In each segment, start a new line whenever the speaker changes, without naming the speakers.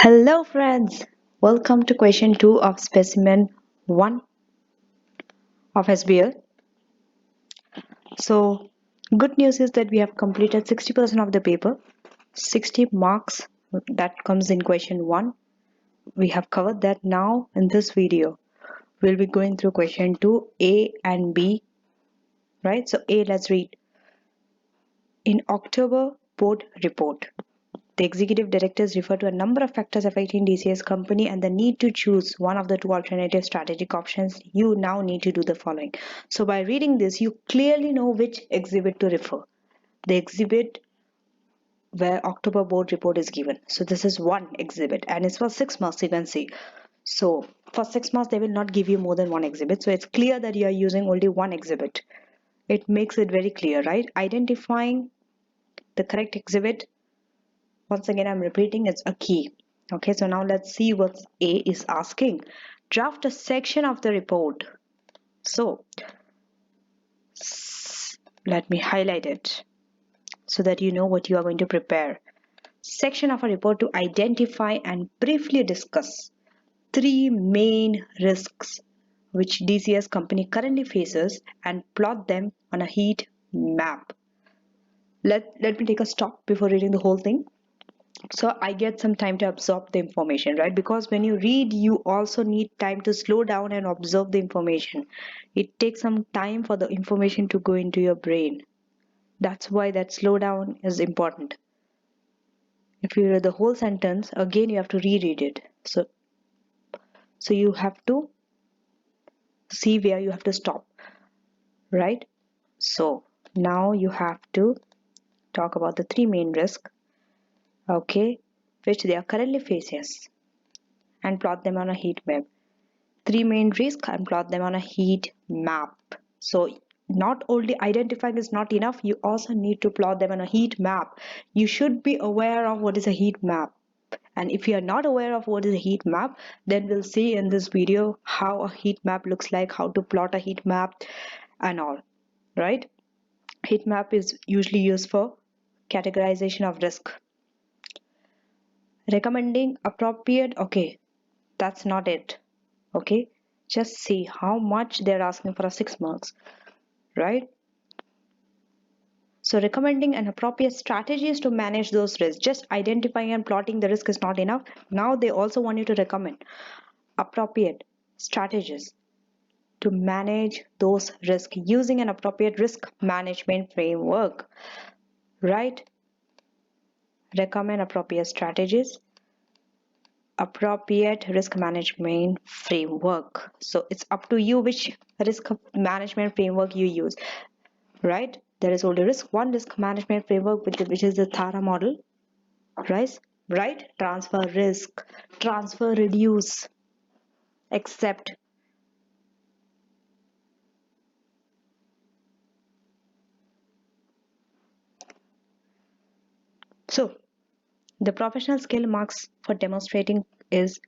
Hello friends, welcome to question 2 of Specimen 1 of SBL. So, good news is that we have completed 60% of the paper, 60 marks that comes in question 1. We have covered that. Now in this video. We'll be going through question 2, A and B, right? So A, let's read. In October board report, the executive directors refer to a number of factors affecting DCS company and the need to choose one of the two alternative strategic options. You now need to do the following. So by reading this, you clearly know which exhibit to refer. The exhibit where October board report is given. So this is one exhibit and it's for 6 months, you can see. So for 6 months, they will not give you more than one exhibit. So it's clear that you are using only one exhibit. It makes it very clear, right? Identifying the correct exhibit, once again I'm repeating, it's a key. Okay, so now let's see what A is asking. Draft a section of the report. So let me highlight it so that you know what you are going to prepare. Section of a report to identify and briefly discuss 3 main risks which DCS company currently faces and plot them on a heat map. Let me take a stop before reading the whole thing. So I get some time to absorb the information, right? Because when you read, you also need time to slow down and observe the information. It takes some time for the information to go into your brain. That's why that slow down is important. If you read the whole sentence, again you have to reread it. So you have to see where you have to stop, right? So now you have to talk about the 3 main risks, okay, which they are currently facing, and plot them on a heat map. 3 main risks and plot them on a heat map. So not only identifying is not enough, you also need to plot them on a heat map. You should be aware of what is a heat map. And if you are not aware of what is a heat map, then we'll see in this video how a heat map looks like, how to plot a heat map and all, right? Heat map is usually used for categorization of risk. Recommending appropriate, okay, that's not it. Okay, just see how much they're asking for a 6 marks, right? So recommending an appropriate strategies to manage those risks. Just identifying and plotting the risk is not enough. Now they also want you to recommend appropriate strategies to manage those risks using an appropriate risk management framework, right? Recommend appropriate strategies, appropriate risk management framework. So it's up to you which risk management framework you use, right? There is only one risk management framework, which is the Thara model, right? Transfer risk, transfer, reduce, accept. So the professional skill marks for demonstrating is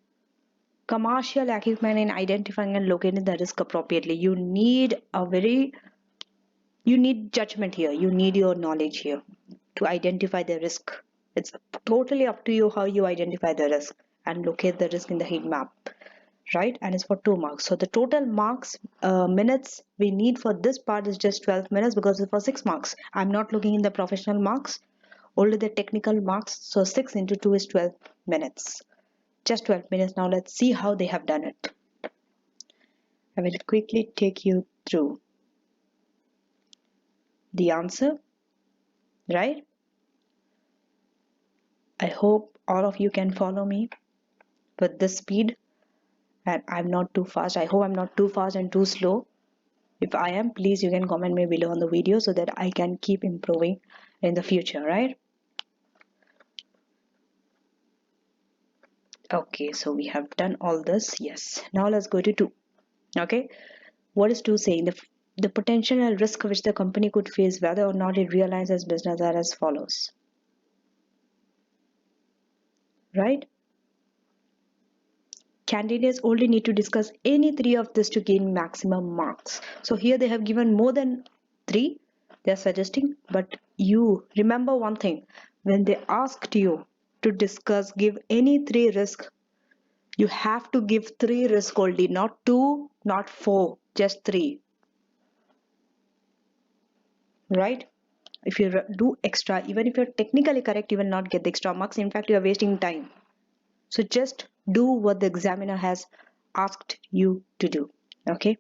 commercial acumen in identifying and locating the risk appropriately. You need judgment here. You need your knowledge here to identify the risk. It's totally up to you how you identify the risk and locate the risk in the heat map, right? And it's for 2 marks. So the total marks, minutes we need for this part is just 12 minutes because it's for 6 marks. I'm not looking in the professional marks, only the technical marks. So 6 into 2 is 12 minutes. Just 12 minutes. Now let's see how they have done it. I will quickly take you through the answer, right? I hope all of you can follow me with this speed and I'm not too fast. I hope I'm not too fast and too slow. If I am, please you can comment me below on the video so that I can keep improving in the future, right? Okay, so we have done all this. Yes. Now let's go to 2. Okay. What is 2 saying? The potential risk which the company could face, whether or not it realizes business, are as follows. Right? Candidates only need to discuss any 3 of this to gain maximum marks. So here they have given more than 3 they are suggesting, but you remember one thing, when they asked you to discuss, give any 3 risks, you have to give 3 risks only, not 2, not 4, just 3. Right? If you do extra, even if you're technically correct, you will not get the extra marks. In fact, you are wasting time. So just do what the examiner has asked you to do. Okay?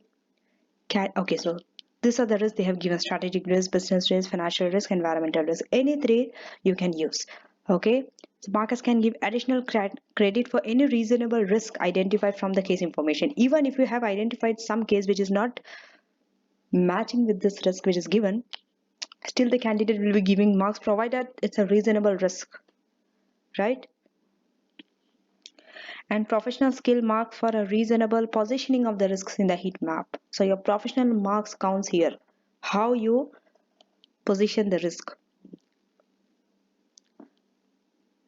Okay, so these are the risks they have given: strategic risk, business risk, financial risk, environmental risk. Any 3 you can use. Okay? So markers can give additional credit for any reasonable risk identified from the case information. Even if you have identified some case which is not matching with this risk which is given, still the candidate will be giving marks provided it's a reasonable risk, right? And professional skill mark for a reasonable positioning of the risks in the heat map. So your professional marks counts here, how you position the risk.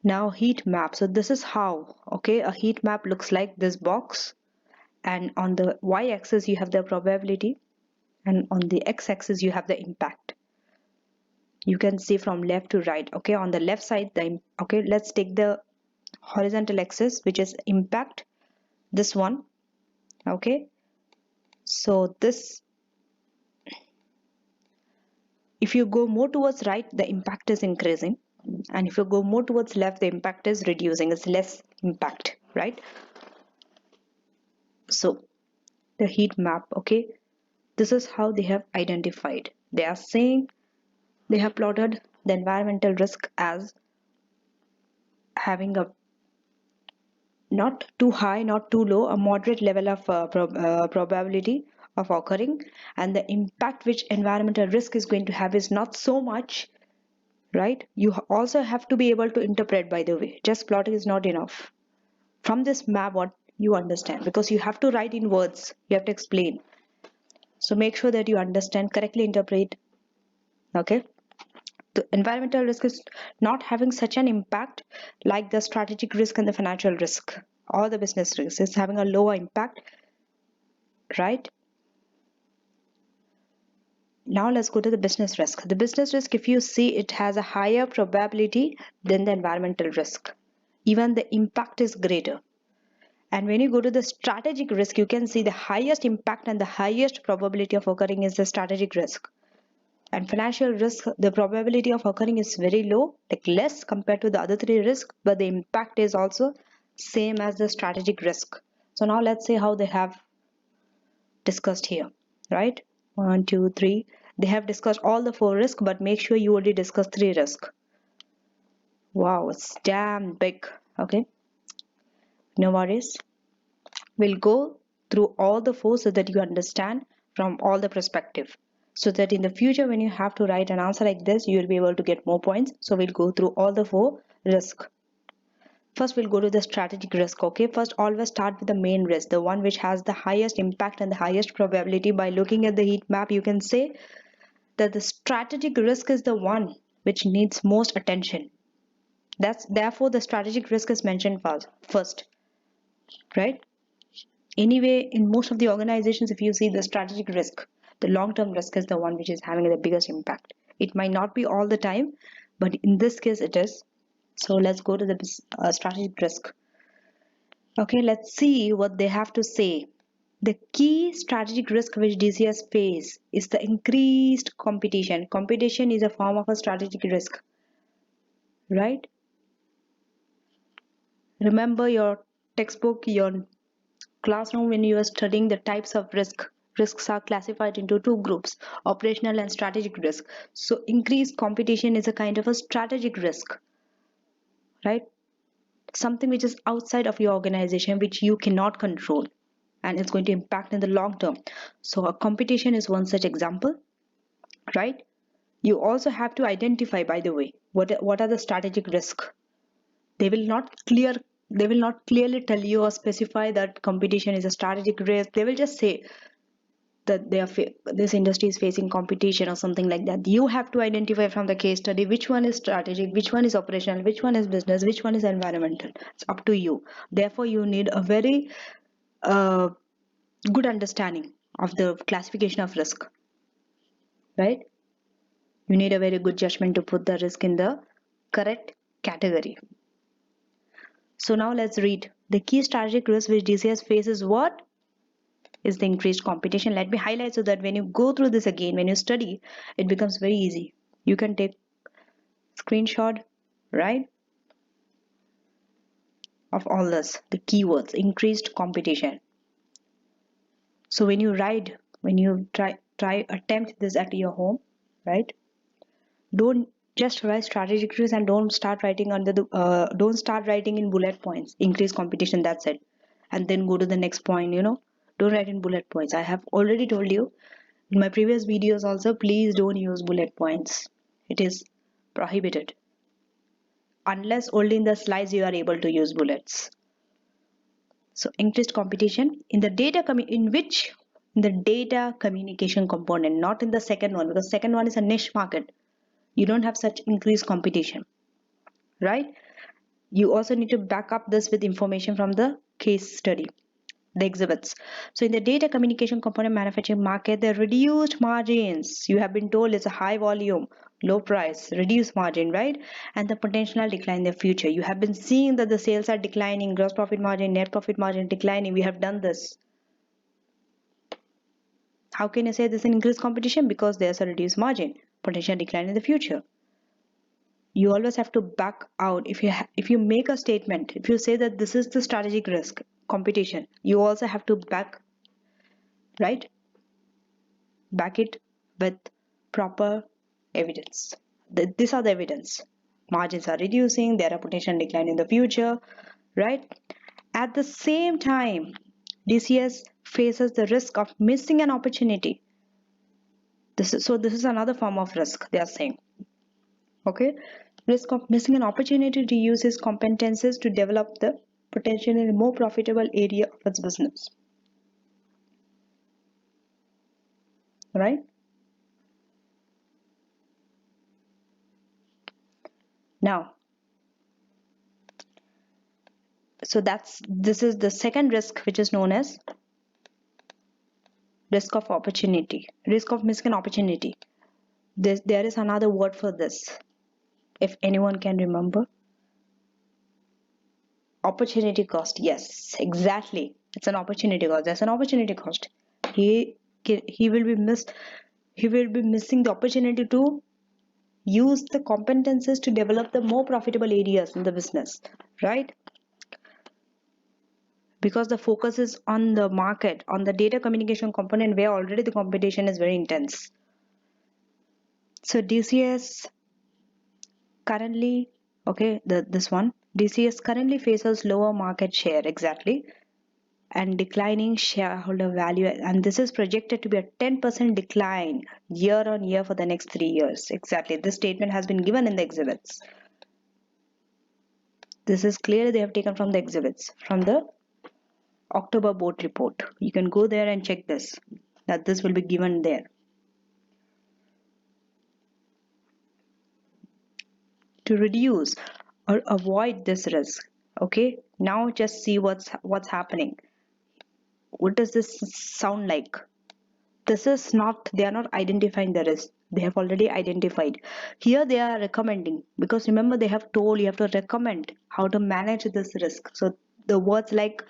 Now heat map, so this is how, okay, a heat map looks like this box, and on the y-axis you have the probability, and on the x-axis you have the impact. You can see from left to right. Okay, on the left side, okay, let's take the horizontal axis, which is impact, this one. Okay, so this, if you go more towards right, the impact is increasing, and if you go more towards left, the impact is reducing. It's less impact, right? So the heat map, okay, this is how they have identified. They are saying they have plotted the environmental risk as having a not too high, not too low, a moderate level of probability of occurring, and the impact which environmental risk is going to have is not so much, right? You also have to be able to interpret, by the way. Just plotting is not enough. From this map, what you understand, because you have to write in words, you have to explain. So make sure that you understand, correctly interpret. Okay, the environmental risk is not having such an impact like the strategic risk and the financial risk or the business risk. It's having a lower impact, right? Now let's go to the business risk. The business risk, if you see, it has a higher probability than the environmental risk. Even the impact is greater. And when you go to the strategic risk, you can see the highest impact and the highest probability of occurring is the strategic risk. And financial risk, the probability of occurring is very low, like less compared to the other 3 risks, but the impact is also same as the strategic risk. So now let's see how they have discussed here, right? 1, 2, 3. They have discussed all the 4 risks, but make sure you only discuss 3 risks. Wow, it's damn big. Okay, no worries. We'll go through all the 4 so that you understand from all the perspective, so that in the future when you have to write an answer like this, you will be able to get more points. So we'll go through all the 4 risks. First, we'll go to the strategic risk. Okay, first always start with the main risk, the one which has the highest impact and the highest probability. By looking at the heat map, you can say that the strategic risk is the one which needs most attention. That's therefore the strategic risk is mentioned first, right? Anyway, in most of the organizations, if you see the strategic risk, the long-term risk is the one which is having the biggest impact. It might not be all the time, but in this case it is. So let's go to the strategic risk. Okay, let's see what they have to say. The key strategic risk which DCS face is the increased competition. Competition is a form of a strategic risk, right? Remember your textbook, your classroom, when you are studying the types of risks are classified into 2 groups, operational and strategic risk. So increased competition is a kind of a strategic risk, right? Something which is outside of your organization, which you cannot control, and it's going to impact in the long term. So a competition is one such example, right? You also have to identify, by the way, what are the strategic risks. They will not clearly tell you or specify that competition is a strategic risk. They will just say that this industry is facing competition or something like that. You have to identify from the case study which one is strategic, which one is operational, which one is business, which one is environmental. It's up to you. Therefore, you need a very uh, good understanding of the classification of risk, right? You need a very good judgment to put the risk in the correct category. So now let's read. The key strategic risk which DCS faces what? Is the increased competition. Let me highlight so that when you go through this again, when you study, it becomes very easy. You can take screenshot, right, of all this, the keywords, increased competition. So when you write, when you try attempt this at your home, right, don't just write strategic risk and don't start writing under the don't start writing in bullet points increased competition, that's it, and then go to the next point. Don't write in bullet points. I have already told you in my previous videos also, please don't use bullet points. It is prohibited unless only in the slides you are able to use bullets. So increased competition in the in the data communication component, not in the second one, because second one is a niche market. You don't have such increased competition, right? You also need to back up this with information from the case study, the exhibits. So in the data communication component manufacturing market, the reduced margins, you have been told it's a high volume, low price, reduced margin, right? And the potential decline in the future. You have been seeing that the sales are declining, gross profit margin, net profit margin declining. We have done this. How can I say this is increased competition? Because there's a reduced margin, potential decline in the future. You always have to back out. If you make a statement, if you say that this is the strategic risk competition, you also have to back it with proper evidence. These are the evidence. Margins are reducing, there are potential decline in the future, right? At the same time, DCS faces the risk of missing an opportunity. This is another form of risk they are saying. Okay, risk of missing an opportunity to use his competences to develop the potential in a more profitable area of its business, right? Now, so this is the second risk, which is known as risk of opportunity, risk of missing an opportunity. There is another word for this, if anyone can remember. Opportunity cost. Yes, exactly, it's an opportunity cost. There's an opportunity cost. He will be missing the opportunity to use the competences to develop the more profitable areas in the business, right? Because the focus is on the market, on the data communication component, where already the competition is very intense. So DCS currently, okay, this one, DCS currently faces lower market share, exactly, and declining shareholder value, and this is projected to be a 10% decline year on year for the next 3 years. Exactly, this statement has been given in the exhibits. This is clearly they have taken from the exhibits, from the October board report. You can go there and check this, that this will be given there. To reduce or avoid this risk, okay, now just see what's happening. What does this sound like? This is not, they are not identifying the risk, they have already identified. Here they are recommending, because remember they have told you have to recommend how to manage this risk. So the words like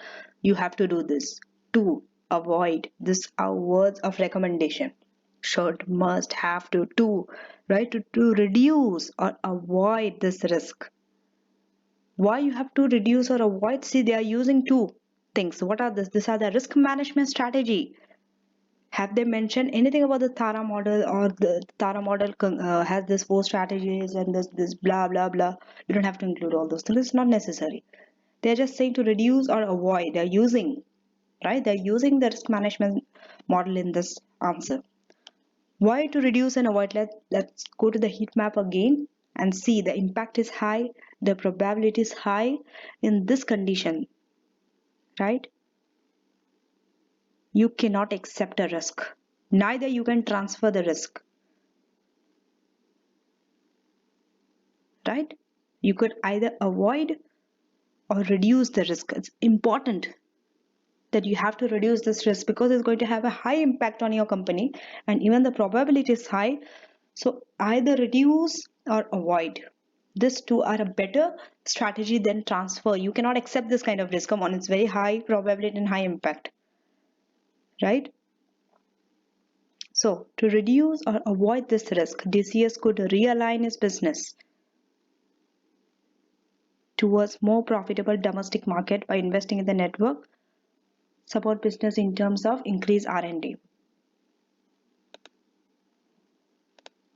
you have to do this, to avoid, this are words of recommendation. Should, must, have to, right, to reduce or avoid this risk. Why you have to reduce or avoid? See, they are using two things. What are this? These are the risk management strategy. Have they mentioned anything about the Tara model, or the Tara model has this four strategies and this blah blah blah? You don't have to include all those things. It's not necessary. They're just saying to reduce or avoid. They're using, right? They're using the risk management model in this answer. Why to reduce and avoid? Let's go to the heat map again and see the impact is high, the probability is high in this condition, right? You cannot accept a risk. Neither you can transfer the risk, right? You could either avoid or reduce the risk. It's important that you have to reduce this risk, because it's going to have a high impact on your company and even the probability is high. So either reduce or avoid. These two are a better strategy than transfer. You cannot accept this kind of risk. Come on, it's very high probability and high impact, right? So to reduce or avoid this risk, DCS could realign its business towards more profitable domestic market by investing in the network, support business in terms of increased R&D.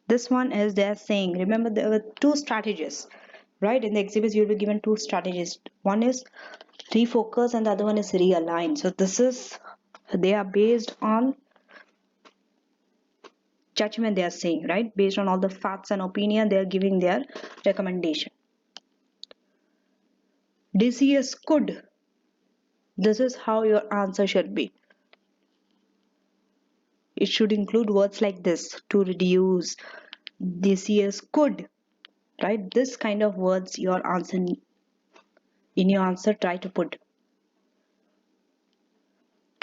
This one is they're saying, remember there were two strategies, right? In the exhibits you'll be given two strategies. One is refocus and the other one is realign. So this is, they are based on judgment, they are saying, right? Based on all the facts and opinion, they are giving their recommendation. DCS could. This is how your answer should be. It should include words like this: to reduce, DCS could, right? This kind of words your answer, in your answer try to put.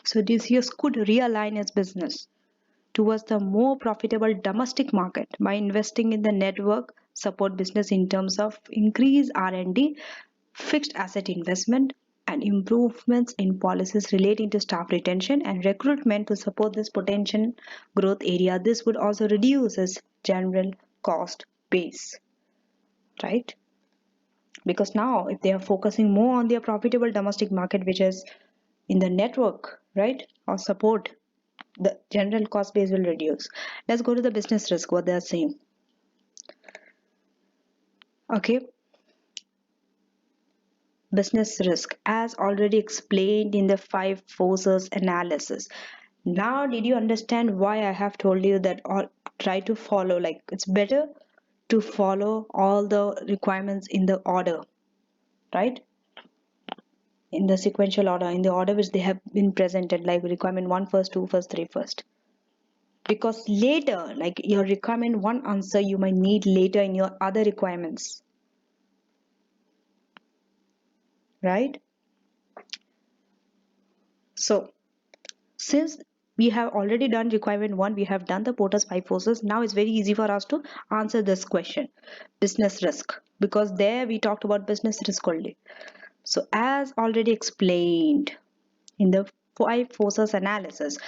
So DCS could realign its business towards the more profitable domestic market by investing in the network support business in terms of increased R&D, fixed asset investment, and improvements in policies relating to staff retention and recruitment to support this potential growth area. This would also reduce its general cost base, right? Because now if they are focusing more on their profitable domestic market, which is in the network, right, or support, the general cost base will reduce. Let's go to the business risk, what they are saying. Okay, business risk as already explained in the 5 forces analysis. Now did you understand why I have told you that, or try to follow, like it's better to follow all the requirements in the order, right? In the sequential order, in the order which they have been presented, like requirement 1 first, 2 first, 3 first. Because later, like your requirement 1 answer you might need later in your other requirements, right? So since we have already done requirement 1, we have done the Porter's 5 forces, now it's very easy for us to answer this question, business risk, because there we talked about business risk only. So as already explained in the 5 forces analysis,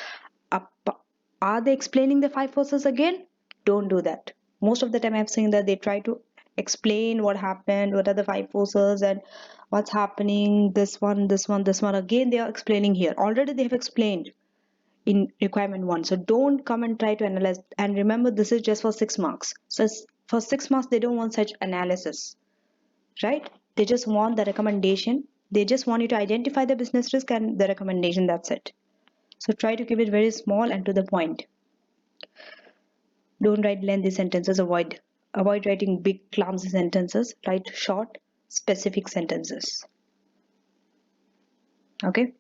are they explaining the 5 forces again? Don't do that. Most of the time I've seen that they try to explain what happened, what are the 5 forces and what's happening, this one, this one, this one. Again they are explaining here. Already they have explained in requirement 1. So don't come and try to analyze. And remember, this is just for 6 marks. So for 6 marks they don't want such analysis, right? They just want the recommendation. They just want you to identify the business risk and the recommendation, that's it. So try to keep it very small and to the point. Don't write lengthy sentences. Avoid writing big clumsy sentences. Write short, specific sentences. Okay.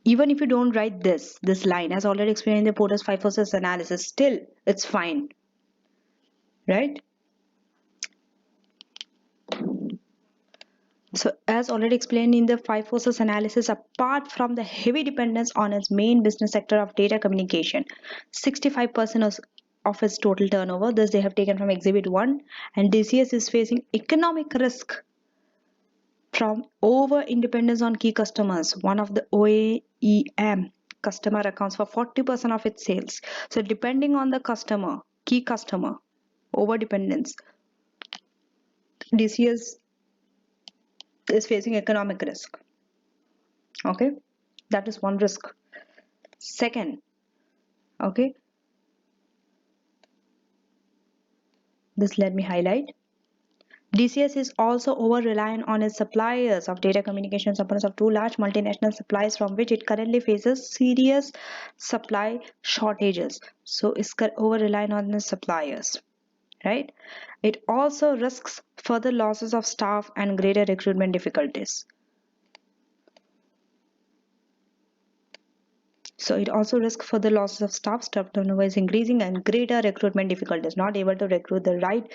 Even if you don't write this line, as already explained in the Porter's 5 forces analysis, still it's fine, right? So as already explained in the 5 forces analysis, apart from the heavy dependence on its main business sector of data communication, 65% of its total turnover, thus they have taken from exhibit 1, and DCS is facing economic risk from over independence on key customers. One of the OEM customer accounts for 40% of its sales. So depending on the customer, key customer, over dependence, DCS is facing economic risk. Okay, that is one risk. Second, okay, this let me highlight. DCS is also over reliant on its suppliers of data communication suppliers of 2 large multinational suppliers from which it currently faces serious supply shortages. So it's over reliant on its suppliers, right? It also risks further losses of staff and greater recruitment difficulties. So it also risks further losses of staff turnover is increasing and greater recruitment difficulties, not able to recruit the right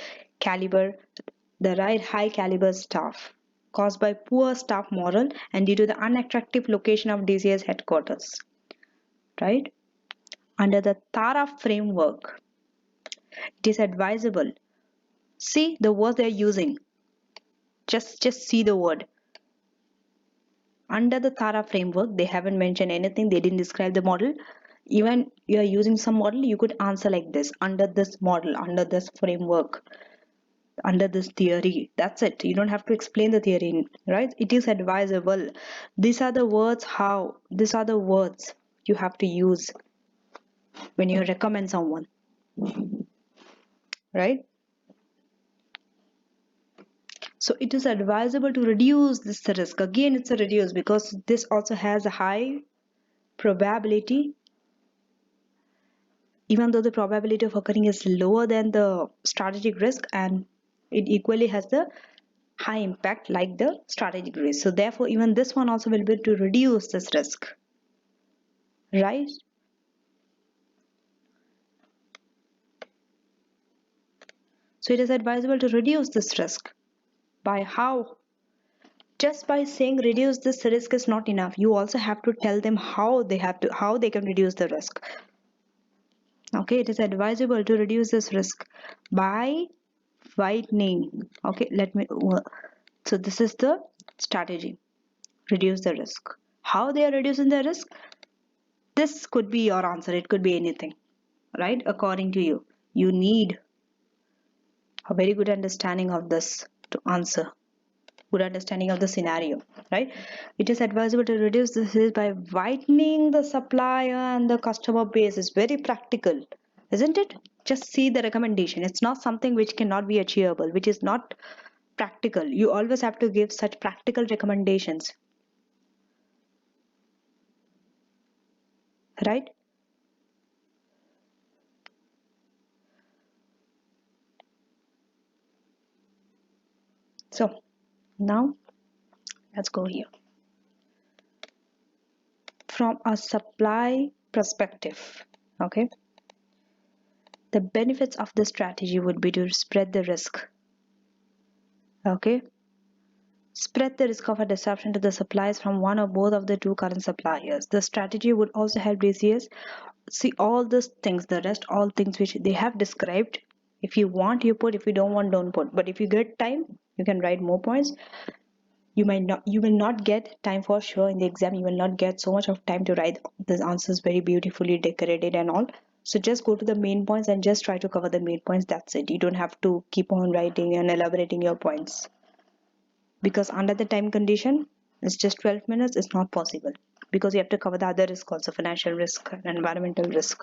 high caliber staff caused by poor staff morale and due to the unattractive location of DCS headquarters, right? Under the TARA framework, it is advisable. See the word they're using. Just see the word. Under the Tara framework, they haven't mentioned anything. They didn't describe the model. Even you are using some model, you could answer like this: under this model, under this framework, under this theory. That's it. You don't have to explain the theory, right? It is advisable. These are the words. How? These are the words you have to use when you recommend someone, right? So it is advisable to reduce this risk. Again, it's a reduce because this also has a high probability. Even though the probability of occurring is lower than the strategic risk, and it equally has the high impact like the strategic risk. So therefore, even this one also will be to reduce this risk, right? So it is advisable to reduce this risk. By how? Just by saying reduce this risk is not enough. You also have to tell them how they can reduce the risk. Okay, it is advisable to reduce this risk by whitening. Okay, so this is the strategy. Reduce the risk. How they are reducing the risk? This could be your answer. It could be anything, right? According to you. You need a very good understanding of this to answer. Good understanding of the scenario, right? It is advisable to reduce this risk by widening the supplier and the customer base. Is very practical, isn't it? Just see the recommendation. It's not something which cannot be achievable, which is not practical. You always have to give such practical recommendations, right? So now let's go here. From a supply perspective, okay, the benefits of this strategy would be to spread the risk. Okay, spread the risk of a disruption to the supplies from one or both of the two current suppliers. The strategy would also help DCS see all these things, the rest all things which they have described. If you want, you put. If you don't want, don't put. But if you get time, you can write more points. You will not get time for sure in the exam. You will not get so much of time to write the answers very beautifully decorated and all. So just go to the main points and just try to cover the main points. That's it. You don't have to keep on writing and elaborating your points, because under the time condition it's just 12 minutes. It's not possible because you have to cover the other risk also, financial risk and environmental risk.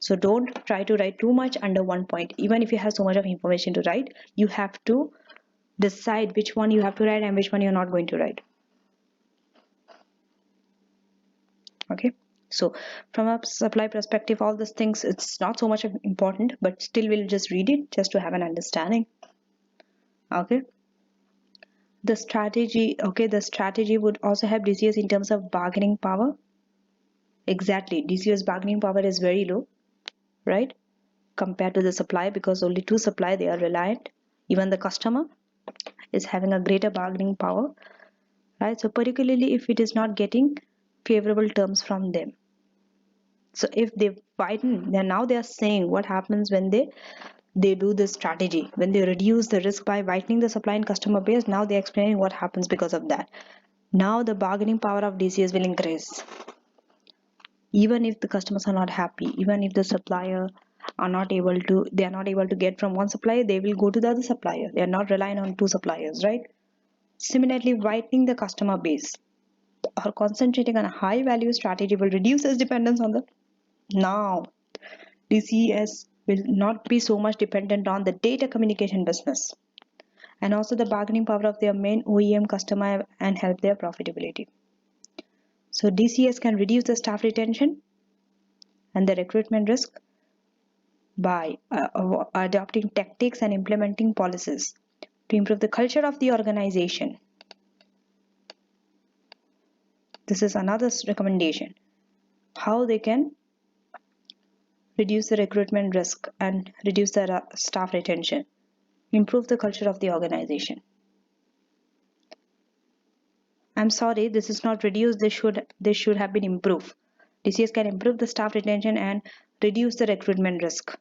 So don't try to write too much under one point. Even if you have so much of information to write, you have to decide which one you have to write and which one you're not going to write. Okay, so from a supply perspective, all these things, it's not so much important, but still we'll just read it just to have an understanding. Okay, the strategy would also help DCS in terms of bargaining power. Exactly, DCS bargaining power is very low, right, compared to the supply, because only two supply, they are reliant. Even the customer is having a greater bargaining power, right? So particularly if it is not getting favorable terms from them. So if they widen, then now they are saying what happens when they do this strategy, when they reduce the risk by widening the supply and customer base. Now they're explaining what happens because of that. Now the bargaining power of DCS will increase. Even if the customers are not happy, even if the supplier are not able to, they are not able to get from one supplier, they will go to the other supplier. They are not relying on two suppliers, right? Similarly, widening the customer base or concentrating on a high value strategy will reduce its dependence on the, now DCS will not be so much dependent on the data communication business, and also the bargaining power of their main OEM customer and help their profitability. So DCS can reduce the staff retention and the recruitment risk by adopting tactics and implementing policies to improve the culture of the organization. This is another recommendation, how they can reduce the recruitment risk and reduce the staff retention, improve the culture of the organization. I'm sorry, this is not reduced. This should have been improved. DCS can improve the staff retention and reduce the recruitment risk,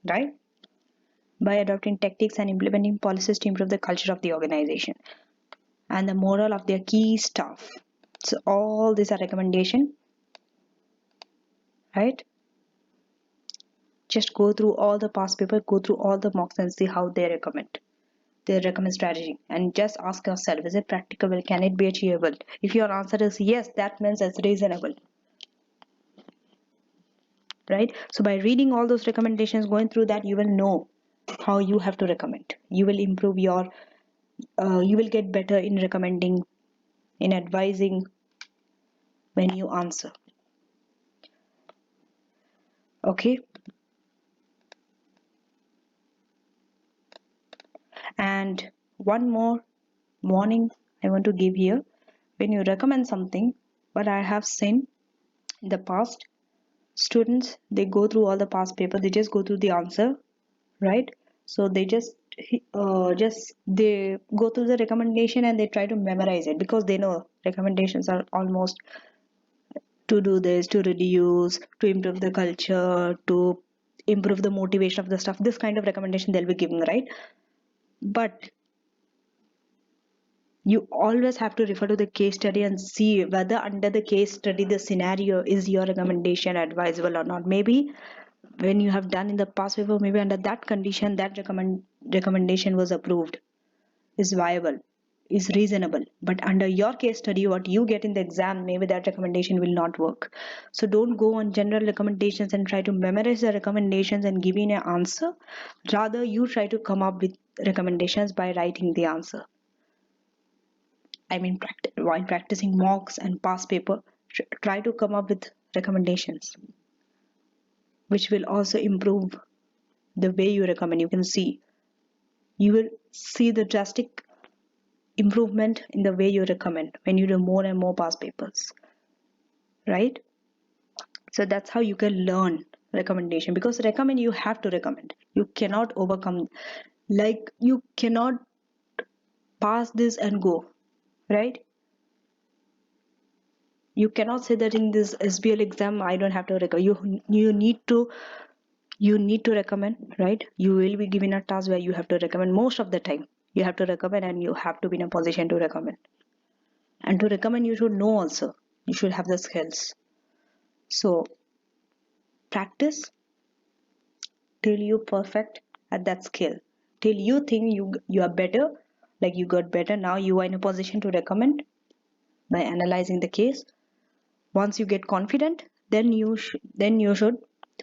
right? by adopting tactics and implementing policies to improve the culture of the organization and the morale of their key staff. So all these are recommendation, right? Just go through all the past paper, go through all the mocks and see how they recommend their recommend strategy, and just ask yourself, is it practicable? Can it be achievable? If your answer is yes, that means it's reasonable, right? So by reading all those recommendations, going through that, you will know how you have to recommend. You will improve your you will get better in recommending, in advising when you answer. Okay. And one more warning I want to give here. When you recommend something, what I have seen in the past, students, they go through all the past paper, they just go through the answer, right? So they just they go through the recommendation and they try to memorize it because they know recommendations are almost to do this, to reduce, to improve the culture, to improve the motivation of the stuff. This kind of recommendation they'll be giving, right? But you always have to refer to the case study and see whether under the case study the scenario is your recommendation advisable or not. Maybe when you have done in the past paper, maybe under that condition that recommendation was approved, is viable, is reasonable, but under your case study what you get in the exam, maybe that recommendation will not work. So don't go on general recommendations and try to memorize the recommendations and give in an answer. Rather you try to come up with recommendations by writing the answer. I mean, while practicing mocks and past paper, try to come up with recommendations which will also improve the way you recommend. You will see the drastic improvement in the way you recommend when you do more and more past papers, right? So that's how you can learn recommendation, because recommend, you have to recommend. You cannot overcome, like you cannot pass this and go, right? You cannot say that in this SBL exam I don't have to recommend. You need to recommend, right? You will be given a task where you have to recommend. Most of the time you have to recommend, and you have to be in a position to recommend. And to recommend, you should know also, you should have the skills. So practice till you perfect at that skill, till you think you are better, like you got better, now you are in a position to recommend by analyzing the case. Once you get confident, then you should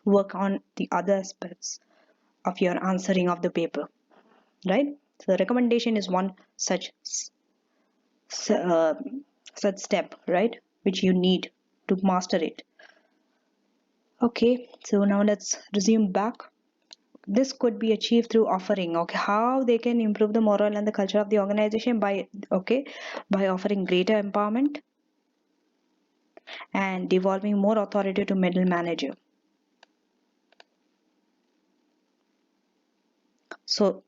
work on the other aspects of your answering of the paper, right? So the recommendation is one such uh, such step, right, which you need to master it. Okay, so now let's resume back. This could be achieved through offering, okay, how they can improve the moral and the culture of the organization by, okay, by offering greater empowerment and devolving more authority to middle manager. So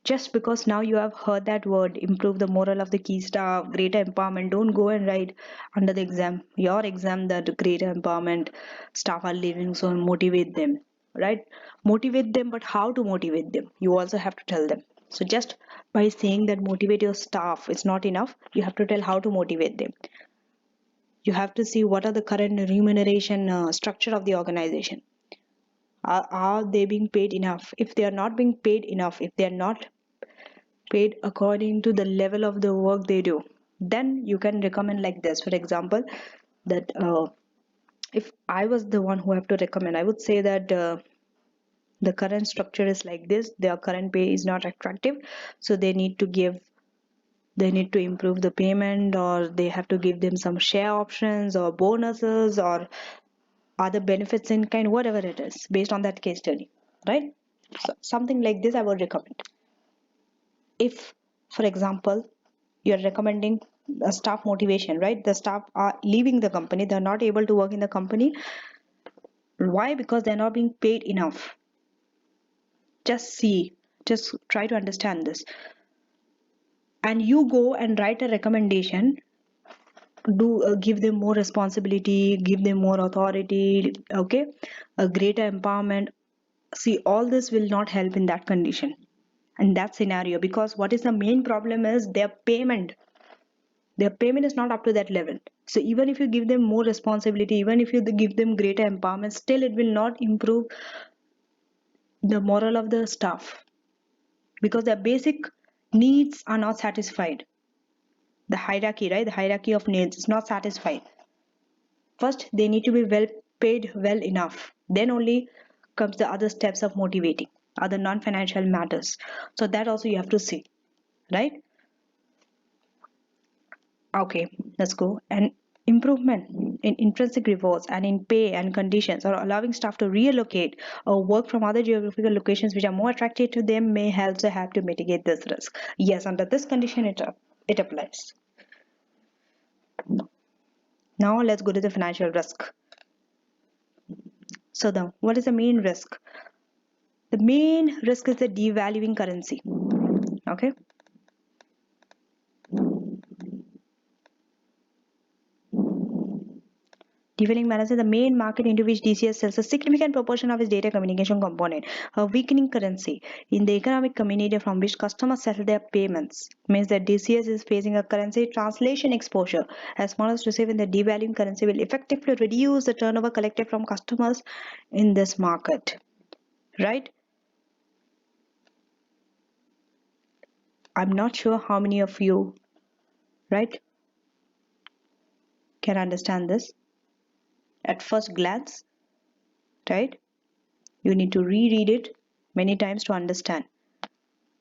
just because now you have heard that word, improve the moral of the key staff, greater empowerment, don't go and write under the exam, your exam, that greater empowerment, staff are leaving, so motivate them, right? Motivate them, but how to motivate them? You also have to tell them. So just by saying that motivate your staff, it's not enough. You have to tell how to motivate them. You have to see what are the current remuneration structure of the organization. Are they being paid enough? If they are not being paid enough, if they are not paid according to the level of the work they do, then you can recommend like this. For example, that if I was the one who have to recommend, I would say that the current structure is like this, their current pay is not attractive, so they need to improve the payment, or they have to give them some share options or bonuses or other benefits in kind, whatever it is, based on that case study, right? So something like this I would recommend. If, for example, you're recommending a staff motivation, right? The staff are leaving the company, they're not able to work in the company. Why? Because they're not being paid enough. Just try to understand this. And you go and write a recommendation, do give them more responsibility, give them more authority, okay, a greater empowerment, See, all this will not help in that condition, in that scenario, because what is the main problem is their payment is not up to that level. So even if you give them more responsibility, even if you give them greater empowerment, still it will not improve the morale of the staff, because their basic needs are not satisfied. The hierarchy, right? The hierarchy of needs is not satisfied. First, they need to be well paid well enough. Then only comes the other steps of motivating, other non-financial matters. So that also you have to see, right? Okay, let's go. And improvement in intrinsic rewards and in pay and conditions, or allowing staff to relocate or work from other geographical locations which are more attractive to them, may also help to mitigate this risk. Yes, under this condition it applies. Now let's go to the financial risk. So what is the main risk? The main risk is the devaluing currency. Okay. Devaluing balance is the main market into which DCS sells a significant proportion of its data communication component. A weakening currency in the economic community from which customers settle their payments means that DCS is facing a currency translation exposure, as smallest received in the devaluing currency will effectively reduce the turnover collected from customers in this market. Right? I'm not sure how many of you, right, can understand this at first glance, right? You need to reread it many times to understand,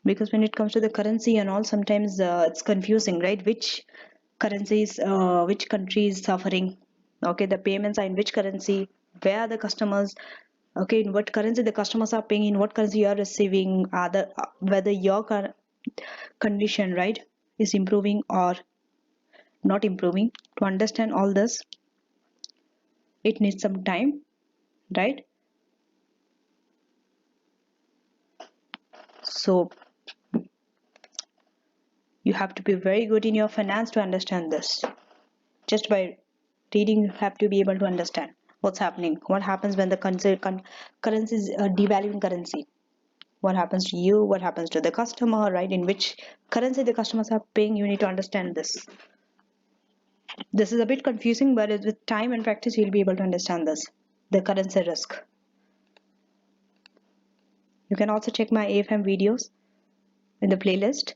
because when it comes to the currency and all, sometimes it's confusing, right? Which country is suffering? Okay, the payments are in which currency? Where are the customers? Okay, in what currency the customers are paying? In what currency you are receiving? Whether your condition, right, is improving or not improving? To understand all this, it needs some time, right? So you have to be very good in your finance to understand this. Just by reading, you have to be able to understand what's happening. What happens when the currency is devaluing currency? What happens to you? What happens to the customer, right? In which currency the customers are paying, you need to understand this. This is a bit confusing, but with time and practice, you'll be able to understand this. The currency risk. You can also check my AFM videos in the playlist.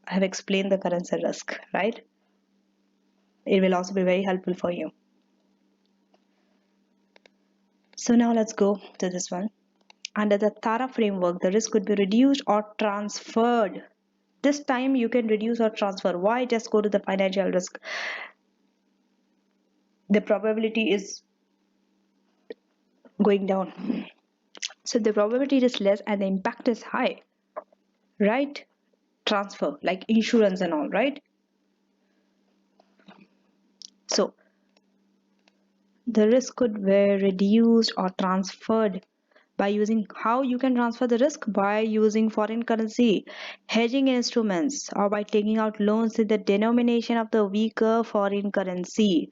I have explained the currency risk, right? It will also be very helpful for you. So now let's go to this one. Under the TARA framework, the risk could be reduced or transferred. This time you can reduce or transfer. Why just go to the financial risk? The probability is going down. So the probability is less and the impact is high, right? Transfer, like insurance and all, right? So the risk could be reduced or transferred by using, how you can transfer the risk? By using foreign currency hedging instruments, or by taking out loans in the denomination of the weaker foreign currency.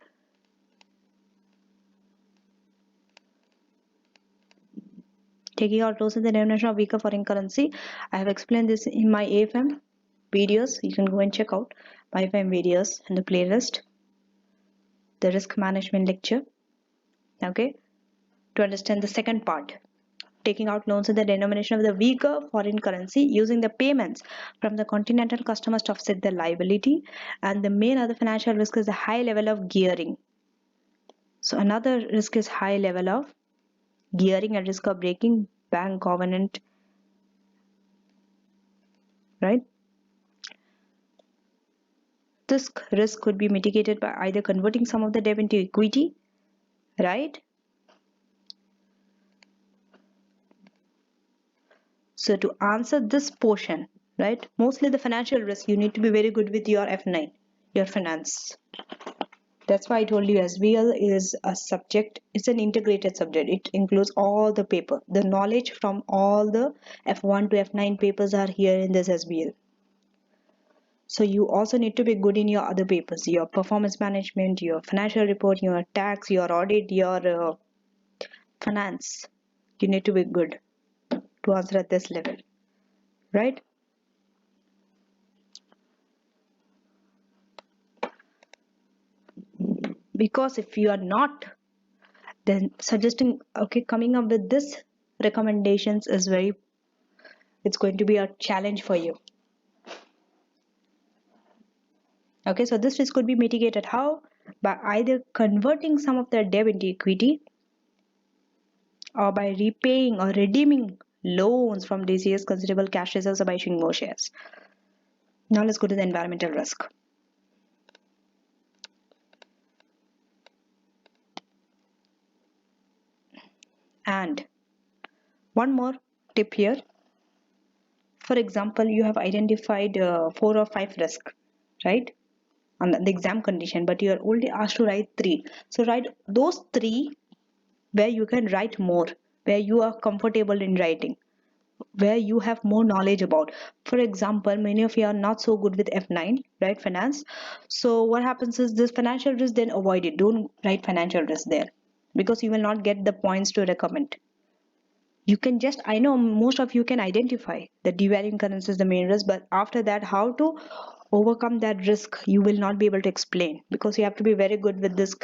Taking out loans in the denomination of weaker foreign currency. I have explained this in my AFM videos. You can go and check out my AFM videos in the playlist, the risk management lecture. Okay, to understand the second part, taking out loans in the denomination of the weaker foreign currency, using the payments from the continental customers to offset the liability. And the main other financial risk is the high level of gearing. So another risk is high level of gearing and risk of breaking bank covenant, right? This risk could be mitigated by either converting some of the debt into equity, right? So to answer this portion, right, mostly the financial risk, you need to be very good with your F9, your finance. That's why I told you SBL is a subject, it's an integrated subject. It includes all the paper. The knowledge from all the F1 to F9 papers are here in this SBL. So you also need to be good in your other papers, your performance management, your financial report, your tax, your audit, your finance. You need to be good. to answer at this level, right? Because if you are not, then suggesting, okay, coming up with this recommendations is it's going to be a challenge for you. Okay, so this risk could be mitigated how? By either converting some of their debt into equity, or by repaying or redeeming loans from DCS considerable cash reserves, or by issuing more shares. Now let's go to the environmental risk. And one more tip here. For example, you have identified 4 or 5 risks, right? On the exam condition, but you are only asked to write 3. So write those 3 where you can write more, where you are comfortable in writing, where you have more knowledge about. For example, many of you are not so good with F9, right? Finance. So what happens is this financial risk, then avoid it. Don't write financial risk there because you will not get the points to recommend. You can just, I know most of you can identify that devaluing currency is the main risk, but after that, how to overcome that risk, you will not be able to explain because you have to be very good with this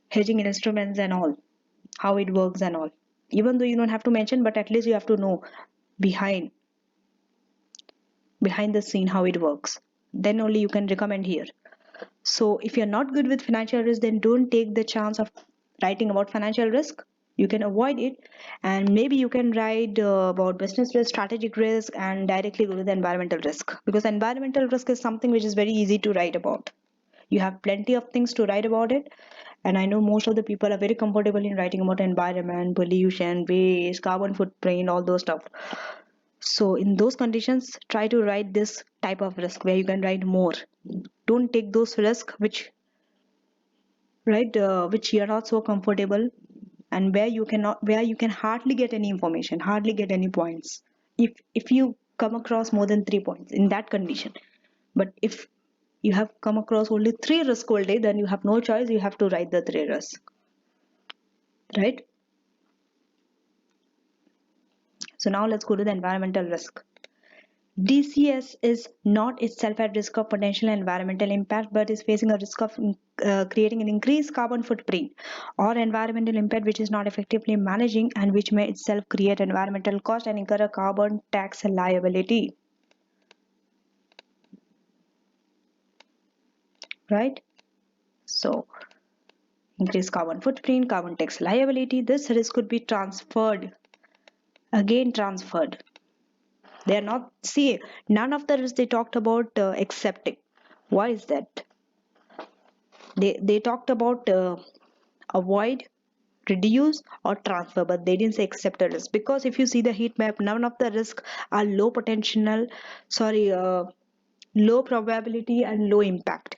hedging instruments and all, how it works and all. Even though you don't have to mention, but at least you have to know behind the scene how it works. Then only you can recommend here. So if you're not good with financial risk, then don't take the chance of writing about financial risk. You can avoid it, and maybe you can write about business risk, strategic risk, and directly go to the environmental risk, because environmental risk is something which is very easy to write about. You have plenty of things to write about it, and I know most of the people are very comfortable in writing about environment, pollution, waste, carbon footprint, all those stuff. So in those conditions, try to write this type of risk where you can write more. Don't take those risks which you are not so comfortable, and where you can hardly get any information, hardly get any points. If you come across more than 3 points in that condition, but if you have come across only 3 risks all day, then you have no choice. You have to write the 3 risks, right? So now let's go to the environmental risk. DCS is not itself at risk of potential environmental impact, but is facing a risk of creating an increased carbon footprint or environmental impact which is not effectively managing, and which may itself create environmental cost and incur a carbon tax liability. Right? So, increased carbon footprint, carbon tax liability, this risk could be transferred. Again, transferred. They are not, see, none of the risks they talked about accepting. Why is that? They talked about avoid, reduce, or transfer, but they didn't say accept a risk, because if you see the heat map, none of the risks are low probability and low impact.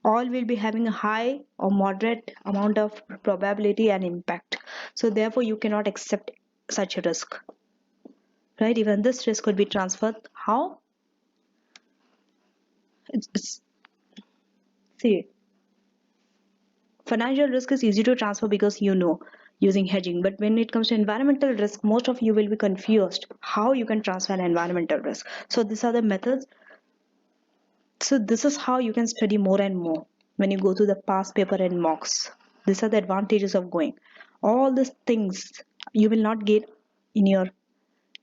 All will be having a high or moderate amount of probability and impact. So therefore you cannot accept such a risk, right? Even this risk could be transferred. How? It's see, financial risk is easy to transfer because you know, using hedging, but when it comes to environmental risk, most of you will be confused how you can transfer an environmental risk. So these are the methods. So this is how you can study more and more when you go to the past paper and mocks. These are the advantages of going. All these things you will not get in your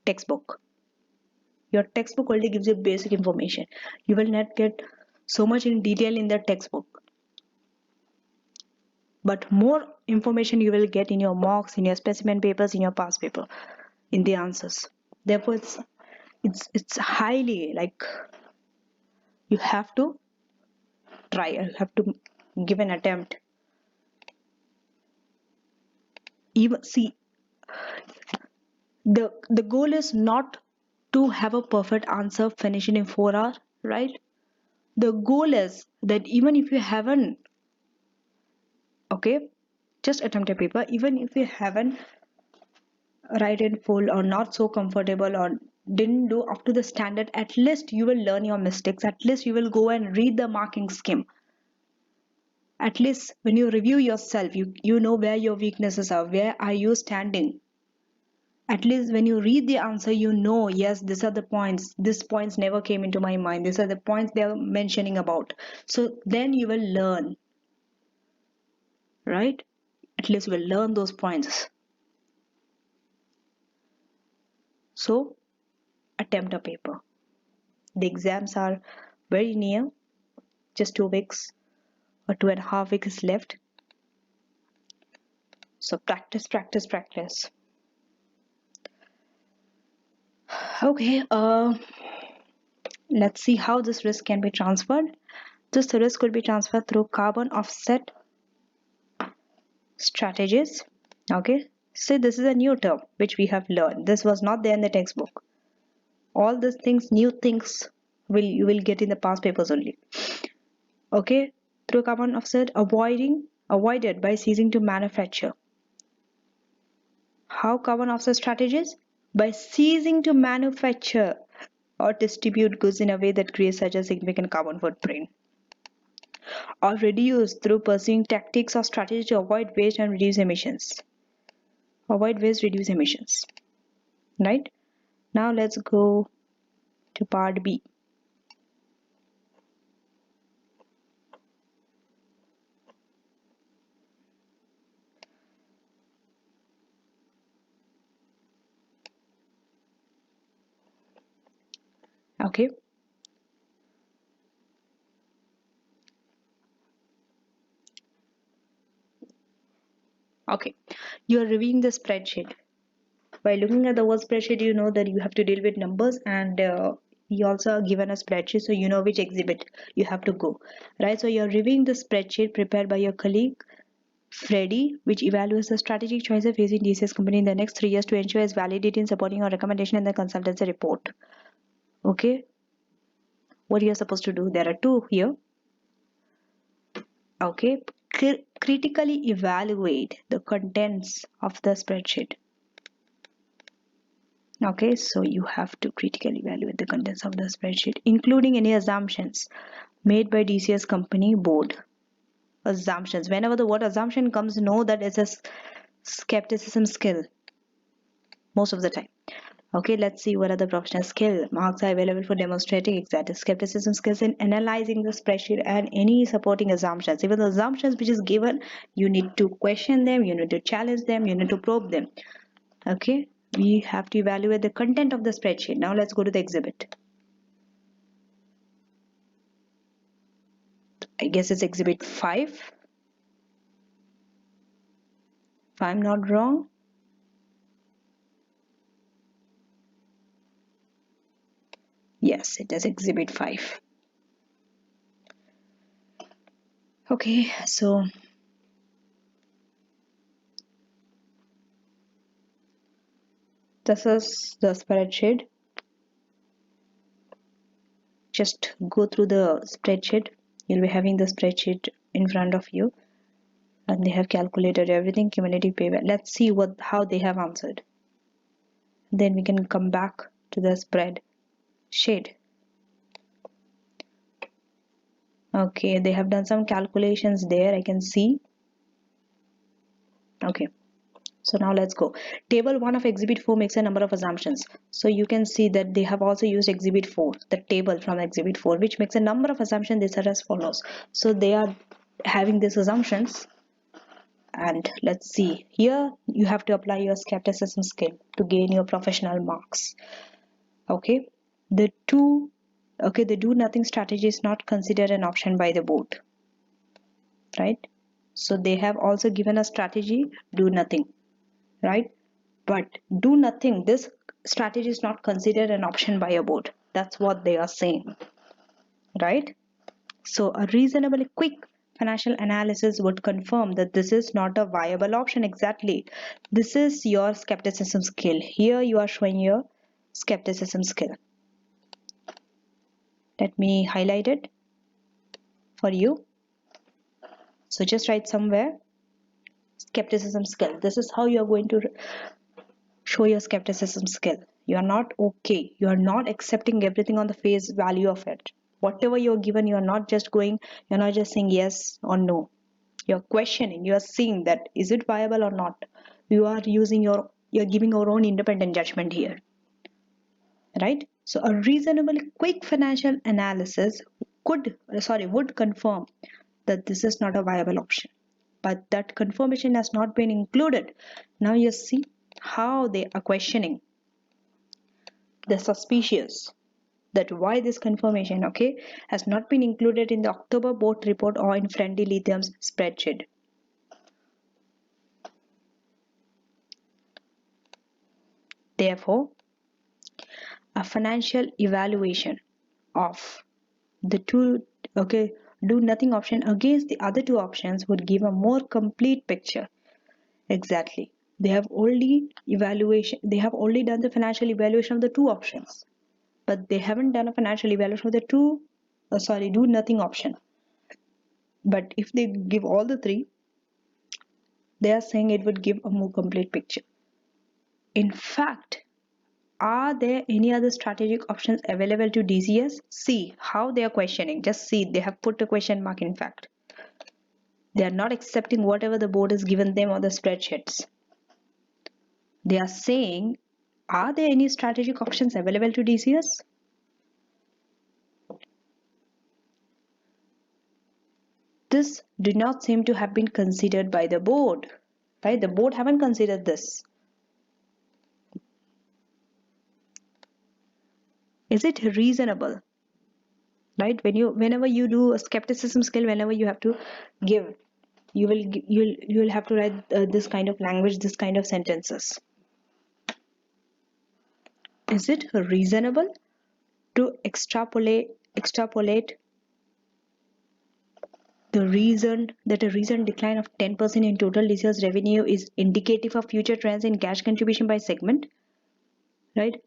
textbook. Your textbook only gives you basic information. You will not get so much in detail in the textbook. But more information you will get in your mocks, in your specimen papers, in your past paper, in the answers. Therefore, it's highly like you have to try, you have to give an attempt. Even see, the goal is not to have a perfect answer finishing in 4 hours, right? The goal is that even if you haven't, okay, just attempt a paper. Even if you haven't write in full or not so comfortable or didn't do up to the standard, at least you will learn your mistakes. At least you will go and read the marking scheme. At least when you review yourself, you know where your weaknesses are, where are you standing, At least when you read the answer, you know, yes, these are the points. These points never came into my mind. These are the points they are mentioning about. So then you will learn, right? At least you will learn those points. So attempt a paper. The exams are very near, just 2 weeks or 2.5 weeks left. So practice, practice, practice. Okay, let's see how this risk can be transferred. This risk could be transferred through carbon offset strategies. Okay, so this is a new term which we have learned. This was not there in the textbook. All these things, new things, you will get in the past papers only. Okay, through carbon offset avoided by ceasing to manufacture. How carbon offset strategies? By ceasing to manufacture or distribute goods in a way that creates such a significant carbon footprint. Or reduce through pursuing tactics or strategies to avoid waste and reduce emissions. Avoid waste, reduce emissions. Right? Now let's go to part B. Okay. Okay. You are reviewing the spreadsheet. By looking at the word spreadsheet, you know that you have to deal with numbers, and you also are given a spreadsheet, so you know which exhibit you have to go. Right? So you're reviewing the spreadsheet prepared by your colleague Freddie, which evaluates the strategic choices facing DCS company in the next 3 years to ensure its validity in supporting our recommendation in the consultancy report. Okay, what you're supposed to do? There are two here. Okay, critically evaluate the contents of the spreadsheet. Okay, so you have to critically evaluate the contents of the spreadsheet, including any assumptions made by DCS company board. Assumptions. Whenever the word assumption comes, know that it's a skepticism skill most of the time. Okay, let's see what are the professional skill. Marks are available for demonstrating exact skepticism skills in analyzing the spreadsheet and any supporting assumptions. Even the assumptions which is given, you need to question them, you need to challenge them, you need to probe them. Okay, we have to evaluate the content of the spreadsheet. Now let's go to the exhibit. I guess it's exhibit 5. If I'm not wrong. Yes, it is exhibit 5. Okay, so this is the spreadsheet. Just go through the spreadsheet. You'll be having the spreadsheet in front of you, and they have calculated everything, cumulative payback. Let's see how they have answered. Then we can come back to the spreadsheet. Okay, they have done some calculations there, I can see. Okay, so now let's go. Table 1 of exhibit 4 makes a number of assumptions. So you can see that they have also used exhibit 4, the table from exhibit 4, which makes a number of assumptions. These are as follows. So they are having these assumptions, and let's see. Here you have to apply your skepticism skill to gain your professional marks. Okay, the do nothing strategy is not considered an option by the board, right? So they have also given a strategy, do nothing, right? But do nothing, this strategy is not considered an option by a board. That's what they are saying, right? So a reasonably quick financial analysis would confirm that this is not a viable option. Exactly. This is your skepticism skill. Here you are showing your skepticism skill. Let me highlight it for you. So just write somewhere skepticism skill. This is how you are going to show your skepticism skill. You are not okay. You are not accepting everything on the face value of it. Whatever you're given, you're not just saying yes or no. You're questioning, you are seeing that is it viable or not. You are using your You're giving our own independent judgment here, right? So a reasonable quick financial analysis would confirm that this is not a viable option, but that confirmation has not been included. Now you see how they are questioning. They're suspicious that why this confirmation, okay, has not been included in the October board report or in Friendly Lithium's spreadsheet. Therefore, a financial evaluation of the two, okay, do nothing option against the other two options would give a more complete picture. Exactly. They have already done the financial evaluation of the two options, but they haven't done a financial evaluation of the do nothing option. But if they give all the three, they are saying it would give a more complete picture. In fact, are there any other strategic options available to DCS? See how they are questioning. Just see, they have put a question mark. In fact, they are not accepting whatever the board has given them on the spreadsheets. They are saying, are there any strategic options available to DCS? This did not seem to have been considered by the board, right? The board haven't considered this. Is it reasonable, right? Whenever you do a skepticism skill, whenever you have to give, you'll have to write this kind of language, this kind of sentences. Is it reasonable to extrapolate the reason that a recent decline of 10% in total research revenue is indicative of future trends in cash contribution by segment, right?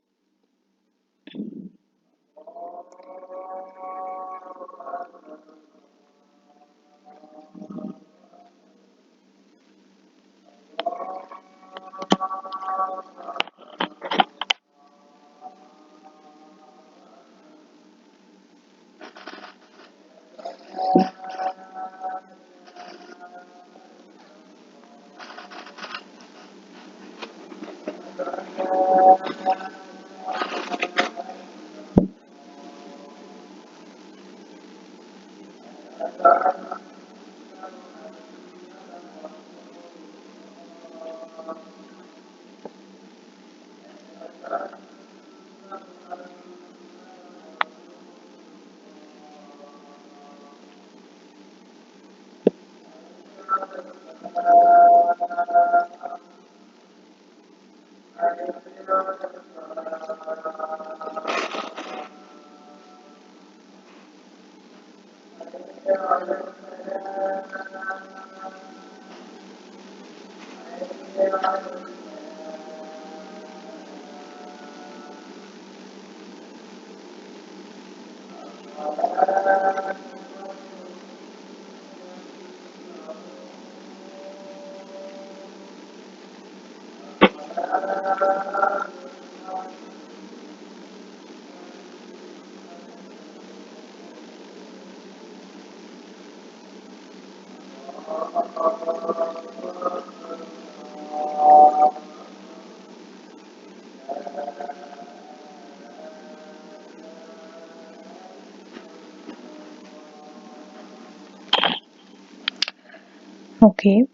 Okay,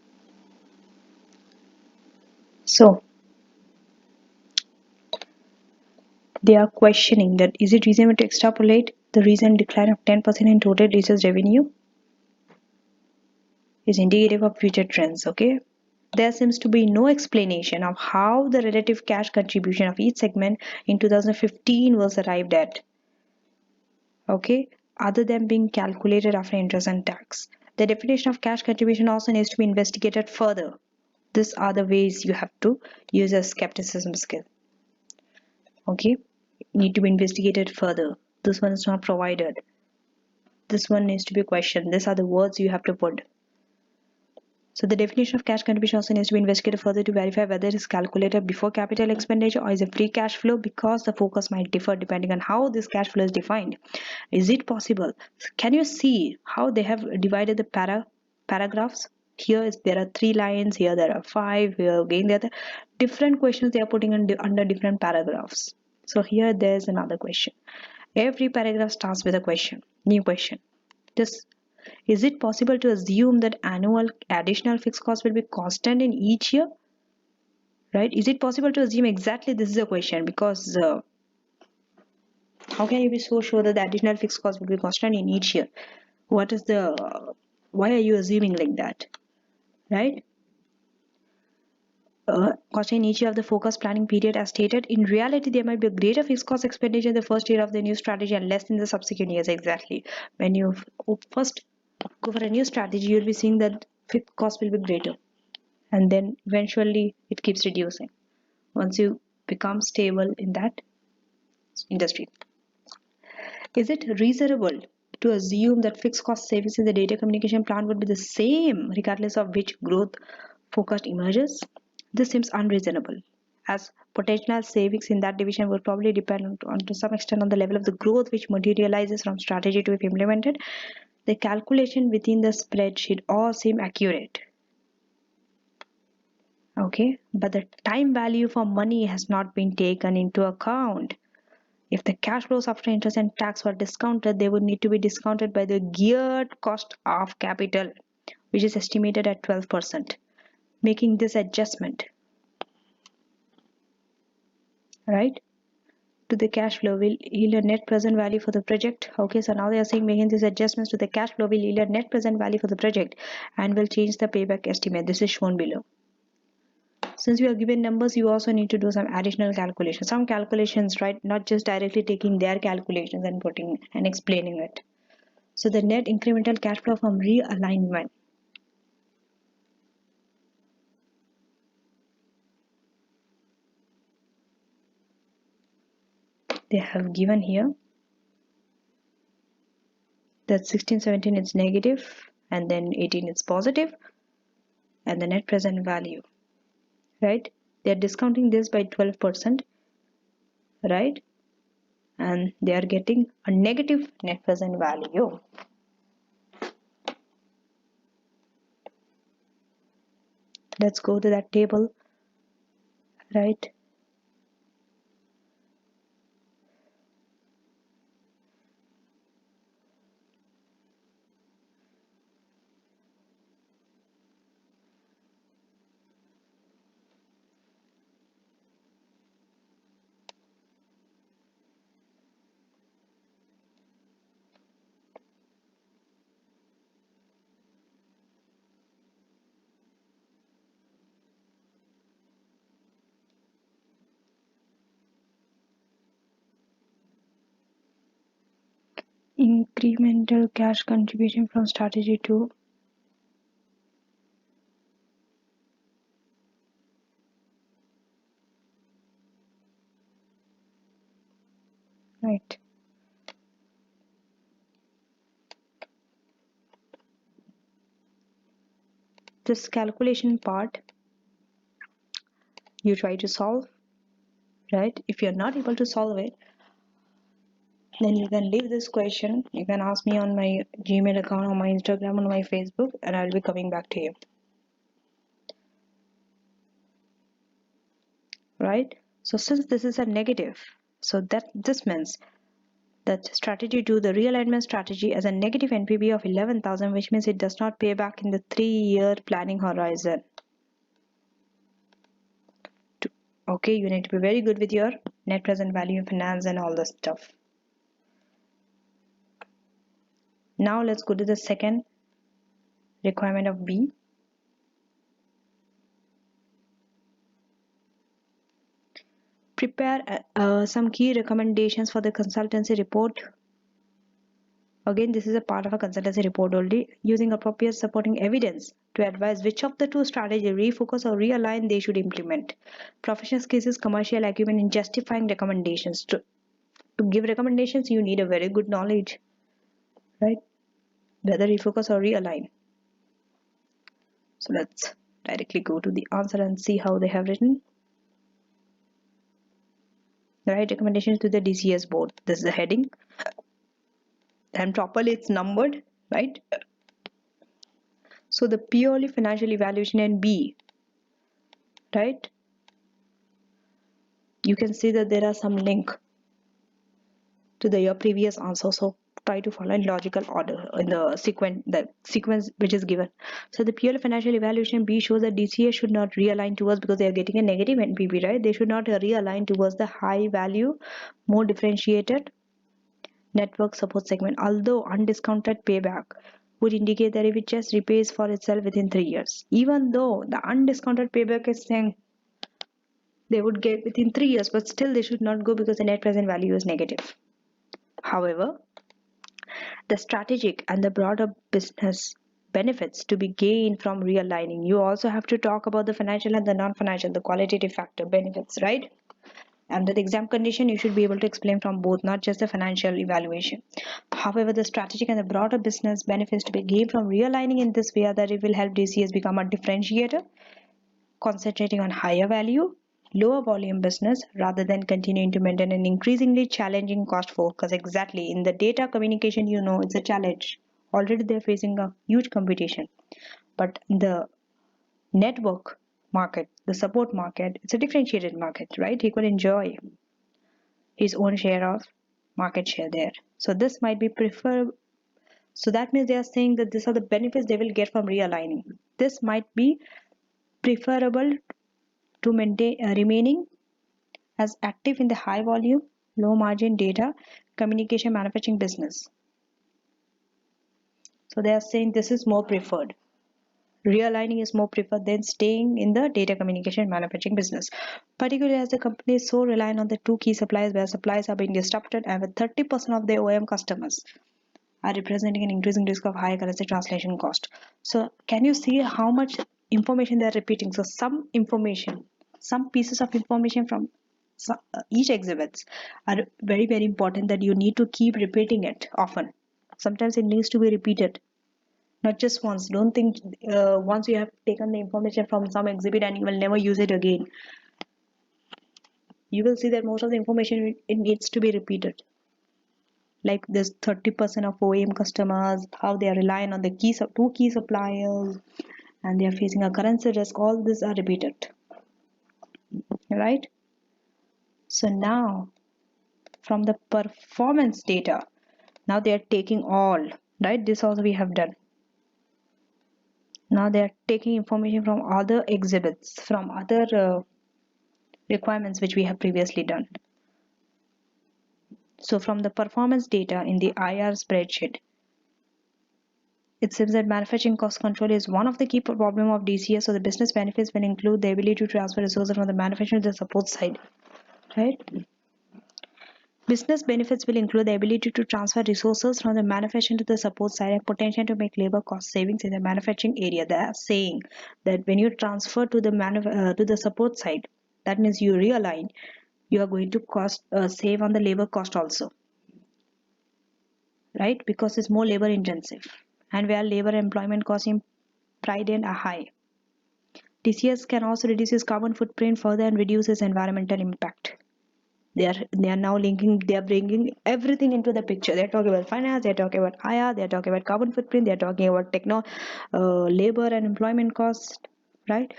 so they are questioning that is it reasonable to extrapolate the recent decline of 10% in total research revenue is indicative of future trends, okay? There seems to be no explanation of how the relative cash contribution of each segment in 2015 was arrived at, okay, other than being calculated after interest and tax. The definition of cash contribution also needs to be investigated further. These are the ways you have to use a skepticism skill, okay? Need to be investigated further. This one is not provided. This one needs to be questioned. These are the words you have to put. So the definition of cash contribution also needs to be investigated further to verify whether it is calculated before capital expenditure or is a free cash flow, because the focus might differ depending on how this cash flow is defined. Is it possible? Can you see how they have divided the paragraphs? There are 3 lines, here there are 5, here again there are. different questions they are putting under different paragraphs. So here there's another question. Every paragraph starts with a question, new question. This is it possible to assume that annual additional fixed cost will be constant in each year? Right? Is it possible to assume exactly this is a question? Because how can you be so sure that the additional fixed cost will be constant in each year? What is the why are you assuming like that? Right? Cost in each year of the focus planning period as stated. In reality, there might be a greater fixed cost expenditure in the first year of the new strategy and less in the subsequent years. Exactly. When you first go for a new strategy, you'll be seeing that fixed cost will be greater. And then eventually it keeps reducing once you become stable in that industry. Is it reasonable to assume that fixed cost savings in the data communication plan would be the same regardless of which growth focus emerges? This seems unreasonable, as potential savings in that division would probably depend on to some extent on the level of the growth which materializes from strategy to be implemented. The calculation within the spreadsheet all seem accurate. Okay, but the time value for money has not been taken into account. If the cash flows after interest and tax were discounted, they would need to be discounted by the geared cost of capital, which is estimated at 12%. Making this adjustment, right, to the cash flow will yield a net present value for the project. Okay, so now they are saying making these adjustments to the cash flow will yield a net present value for the project and will change the payback estimate. This is shown below. Since we are given numbers, you also need to do some additional calculations. Some calculations, right? Not just directly taking their calculations and putting and explaining it. So the net incremental cash flow from realignment. They have given here that 16, 17 is negative and then 18 is positive and the net present value, right? They are discounting this by 12%, right? And they are getting a negative net present value. Let's go to that table, right? Incremental cash contribution from strategy 2. Right. This calculation part you try to solve, right? If you're not able to solve it, then you can leave this question. You can ask me on my Gmail account, on my Instagram, on my Facebook, and I'll be coming back to you. Right? So since this is a negative, so that this means that strategy 2, the realignment strategy, as a negative NPV of 11,000, which means it does not pay back in the 3-year planning horizon. Okay, you need to be very good with your net present value, finance, and all this stuff. Now let's go to the second requirement of B. Prepare some key recommendations for the consultancy report. Again, this is a part of a consultancy report only, using appropriate supporting evidence to advise which of the two strategies, refocus or realign, they should implement. Professional skills, commercial acumen in justifying recommendations. To give recommendations, you need a very good knowledge, right? Whether refocus or realign. So let's directly go to the answer and see how they have written. Right, recommendations to the DCS board. This is the heading. And properly it's numbered, right? So the purely financial evaluation and B, right? You can see that there are some link to your previous answer, so try to follow in logical order in the sequence which is given. So the purely financial evaluation B shows that DCA should not realign towards, because they are getting a negative NPV, right? They should not realign towards the high value, more differentiated network support segment, although undiscounted payback would indicate that if it just repays for itself within 3 years. Even though the undiscounted payback is saying they would get within 3 years, but still they should not go because the net present value is negative. However, the strategic and the broader business benefits to be gained from realigning. You also have to talk about the financial and the non-financial, the qualitative factor benefits, right? Under the exam condition, you should be able to explain from both, not just the financial evaluation. However, the strategic and the broader business benefits to be gained from realigning in this way are that it will help DCS become a differentiator, concentrating on higher value, lower volume business rather than continuing to maintain an increasingly challenging cost focus. Exactly. In the data communication, it's a challenge. Already they're facing a huge competition. But in the network market, the support market, it's a differentiated market, right? He could enjoy his own share of market share there. So this might be preferred. So that means they are saying that these are the benefits they will get from realigning. This might be preferable to maintain remaining as active in the high volume, low margin data communication manufacturing business. So they are saying this is more preferred. Realigning is more preferred than staying in the data communication manufacturing business, particularly as the company is so reliant on the two key suppliers, where supplies are being disrupted and with 30% of their OEM customers are representing an increasing risk of higher currency translation cost. So can you see how much information they are repeating? So some information, some pieces of information from each exhibits are very, very important, that you need to keep repeating it often. Sometimes it needs to be repeated, not just once. Don't think once you have taken the information from some exhibit and you will never use it again. You will see that most of the information, it needs to be repeated. Like this 30% of OEM customers, how they are relying on the two key suppliers, and they are facing a currency risk. All these are repeated, right? So now from the performance data, now they are taking all, right? This also we have done. Now they are taking information from other exhibits, from other requirements which we have previously done. So from the performance data in the IR spreadsheet, it seems that manufacturing cost control is one of the key problem of DCS. So the business benefits will include the ability to transfer resources from the manufacturing to the support side, right? Business benefits will include the ability to transfer resources from the manufacturing to the support side and potential to make labor cost savings in the manufacturing area. They are saying that when you transfer to the support side, that means you realign, you are going to save on the labor cost also, right? Because it's more labor intensive, and where labor employment costs in pride and are high. DCS can also reduce its carbon footprint further and reduce its environmental impact. They are now linking, they are bringing everything into the picture. They're talking about finance, they're talking about IR, they're talking about carbon footprint, they're talking about labor and employment cost, right?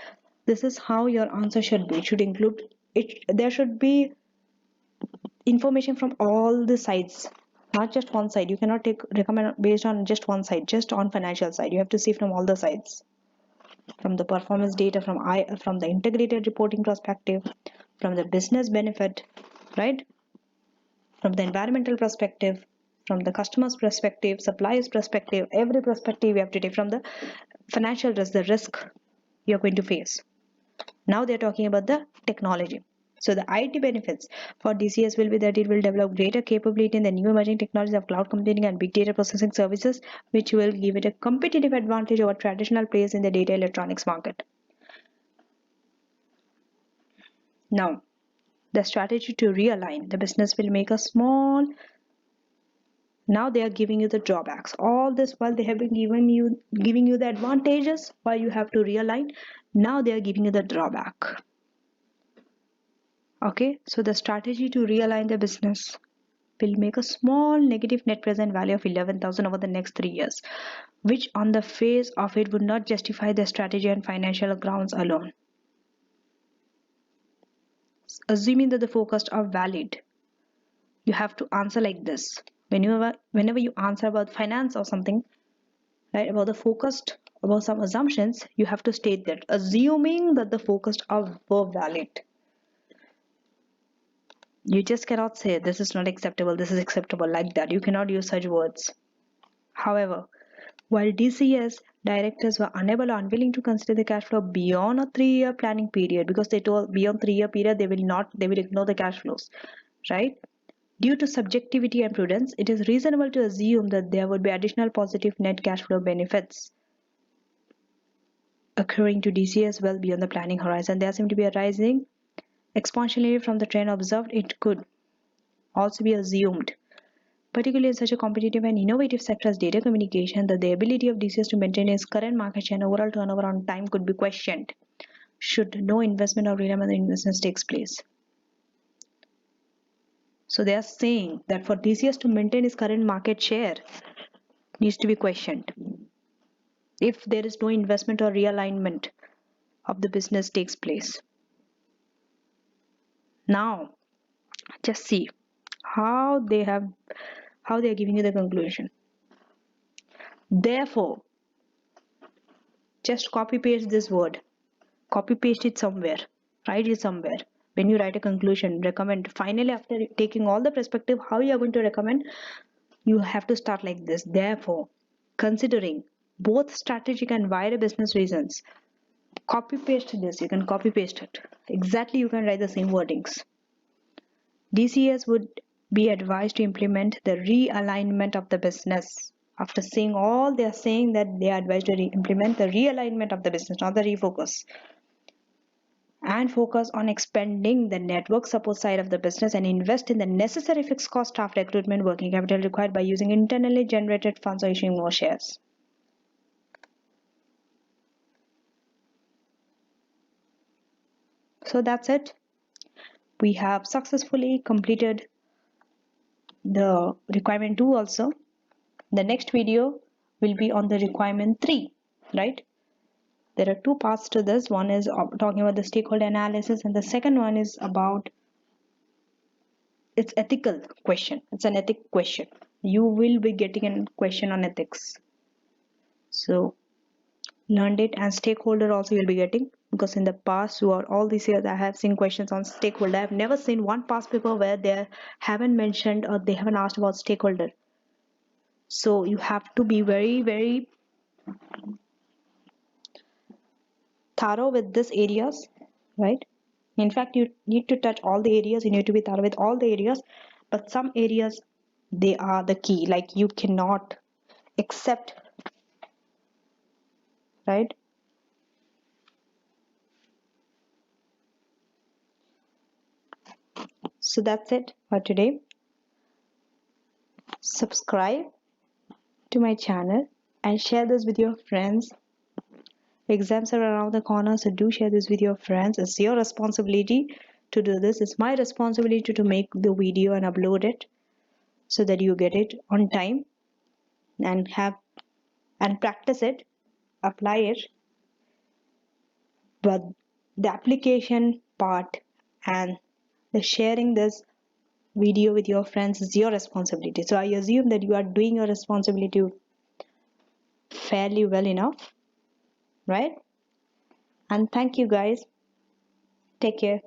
This is how your answer should be. It should include it. There should be information from all the sides, not just one side. You cannot recommend based on just one side, just on financial side. You have to see from all the sides, from the performance data, from the integrated reporting perspective, from the business benefit, right? From the environmental perspective, from the customer's perspective, supplier's perspective, every perspective you have to take. From the financial risk, the risk you're going to face. Now they're talking about the technology. So the IT benefits for DCS will be that it will develop greater capability in the new emerging technologies of cloud computing and big data processing services, which will give it a competitive advantage over traditional players in the data electronics market. Now, the strategy to realign the business will make a small. Now they are giving you the drawbacks. All this while they have been giving you the advantages while you have to realign. Now they are giving you the drawback. Okay, so the strategy to realign the business will make a small negative net present value of 11,000 over the next 3 years, which on the face of it would not justify the strategy and financial grounds alone. assuming that the forecasts are valid. You have to answer like this. Whenever you answer about finance or something, right, about the forecast, about some assumptions, you have to state that assuming that the forecasts were valid. You just cannot say this is not acceptable, this is acceptable like that. You cannot use such words. However, while DCS directors were unable or unwilling to consider the cash flow beyond a 3-year planning period, because they told beyond 3-year period they will ignore the cash flows, right? Due to subjectivity and prudence, it is reasonable to assume that there would be additional positive net cash flow benefits occurring to DCS well beyond the planning horizon. There seem to be a rising exponentially from the trend observed. It could also be assumed, particularly in such a competitive and innovative sector as data communication, that the ability of DCS to maintain its current market share and overall turnover on time could be questioned should no investment or relevant investments takes place. So they are saying that for DCS to maintain its current market share needs to be questioned if there is no investment or realignment of the business takes place. Now, just see how they are giving you the conclusion. Therefore, just copy paste this word, copy paste it somewhere, write it somewhere. When you write a conclusion, recommend, finally after taking all the perspective how you are going to recommend, you have to start like this. Therefore, considering both strategic and wider business reasons, copy paste this. You can copy paste it exactly. You can write the same wordings. DCS would be advised to implement the realignment of the business. After saying all, they are saying that they are advised to implement the realignment of the business, not the refocus, and focus on expanding the network support side of the business and invest in the necessary fixed cost staff recruitment working capital required by using internally generated funds or issuing more shares. So that's it. We have successfully completed the requirement 2 also. The next video will be on the requirement 3, right? There are 2 parts to this. One is talking about the stakeholder analysis, and the second one is about its ethical question. It's an ethic question. You will be getting a question on ethics. So learned it, and stakeholder also you'll be getting, because in the past throughout all these years I have seen questions on stakeholder. I've never seen one past paper where they haven't mentioned or they haven't asked about stakeholder. So you have to be very, very thorough with these areas, right? In fact, you need to touch all the areas. You need to be thorough with all the areas, but some areas, they are the key. Like you cannot accept, right? So that's it for today. Subscribe to my channel and share this with your friends. Exams are around the corner, so do share this with your friends. It's your responsibility to do this. It's my responsibility to make the video and upload it so that you get it on time and practice it, apply it. But the application part and the sharing this video with your friends is your responsibility. So I assume that you are doing your responsibility fairly well enough, right? And thank you guys. Take care.